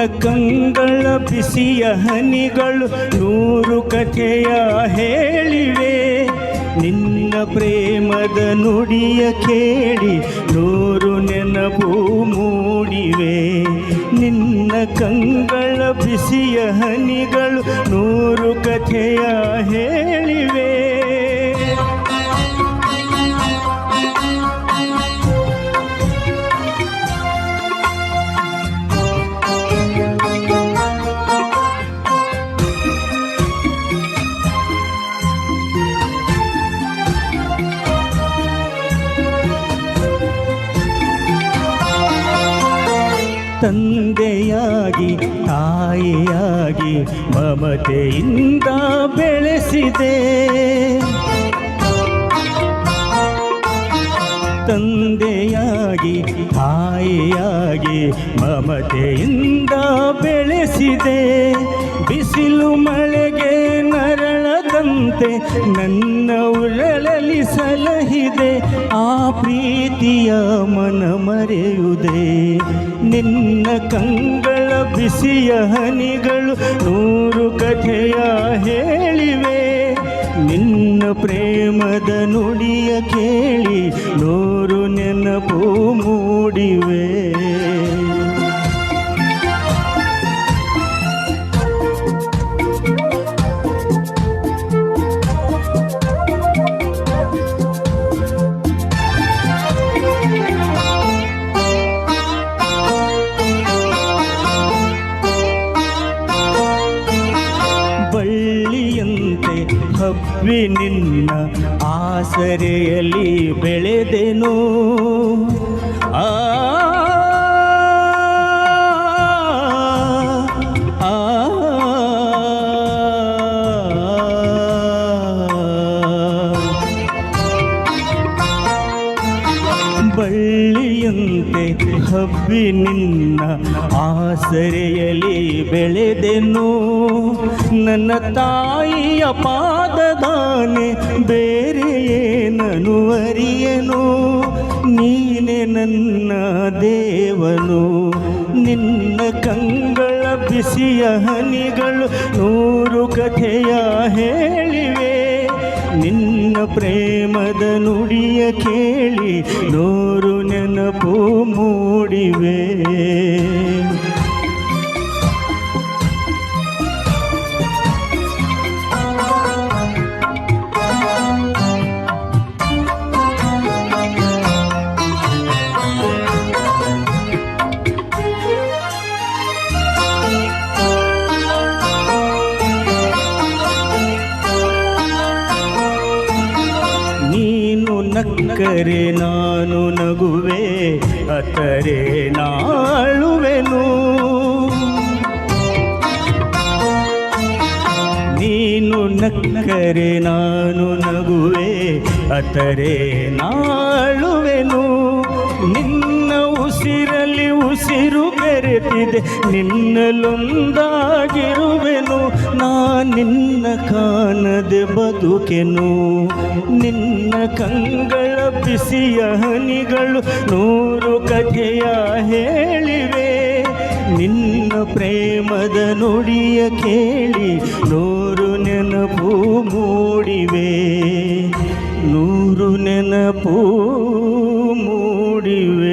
ಕಂಗಳ ಬಿಸಿಯ ಹನಿಗಳು ನೂರು ಕಥೆಯ ಹೇಳಿವೆ. ನಿನ್ನ ಪ್ರೇಮದ ನುಡಿಯ ಕೇಳಿ ನೂರು ನೆನಪು ಮೂಡಿವೆ. ನಿನ್ನ ಕಂಗಳ ಬಿಸಿಯ ಹನಿಗಳು ನೂರು ಕಥೆಯ ಹೇಳಿವೆ. ತಂದೆಯಾಗಿ ತಾಯಿಯಾಗಿ ಮಮತೆಯಿಂದ ಬೆಳೆಸಿದೆ. ತಂದೆಯಾಗಿ ತಾಯಿಯಾಗಿ ಮಮತೆಯಿಂದ ಬೆಳೆಸಿದೆ. ಬಿಸಿಲು ಮಳೆಗೆ ನರಳದಂತೆ ನನ್ನ ಉರಳಲಿ ಸಲಹಿದೆ. ಆ ಪ್ರೀತಿಯ ಮನ ಮರೆಯುವುದೇ. ನಿನ್ನ ಕಂಗಳ ಬಿಸಿಯ ಹನಿಗಳು ನೂರು ಕಥೆಯ ಹೇಳಿವೆ. ನಿನ್ನ ಪ್ರೇಮದ ನುಡಿಯ ಕೇಳಿ ನೂರು ನೆನಪು ಮೂಡಿವೆ. ಬಳ್ಳಿಯಂತೆ ಹಬ್ಬಿ ನಿನ್ನ ಆಸರೆಯಲ್ಲಿ ಬೆಳೆದೆನು. ಆ ಬಳ್ಳಿಯಂತೆ ಹಬ್ಬಿ ನಿನ್ನ ಆಸರೆಯಲ್ಲಿ ಬೆಳೆದೆನು. ನನ್ನ ತಾಯಿಯ ಪಾದದಾನೆ ಬೇರೆ ಏನನು ಅರಿಯನು. ನೀನೆ ನನ್ನ ದೇವನು. ನಿನ್ನ ಕಂಗಳ ಬಿಸಿಯ ಹನಿಗಳು ನೂರು ಕಥೆಯ ಹೇಳಿವೆ. ನಿನ್ನ ಪ್ರೇಮದ ನುಡಿಯ ಕೇಳಿ ನೂರು ನೆನಪು ಮೂಡಿವೆ. ನಕ್ಕರೆ ನಾನು ನಗುವೆ, ಅತ್ತರೆ ನಾಳುವೆನು. ನೀನು ನಕ್ಕರೆ ನಾನು ನಗುವೆ, ಅತ್ತರೆ ನಾಳುವೆನು. ನಿನ್ನ ಉಸಿರಲ್ಲಿ ಉಸಿರು ಬೆರೆತಿದೆ, ನಿನ್ನಲೊಂದಾಗಿರುವೆನು. ನಿನ್ನ ಕಾಣದೆ ಬದುಕೆನು. ನಿನ್ನ ಕಂಗಳ ಬಿಸಿಯ ಹನಿಗಳು ನೂರು ಕಥೆಯ ಹೇಳಿವೆ. ನಿನ್ನ ಪ್ರೇಮದ ನುಡಿಯ ಕೇಳಿ ನೂರು ನೆನಪು ಮೂಡಿವೆ. ನೂರು ನೆನಪು ಮೂಡಿವೆ.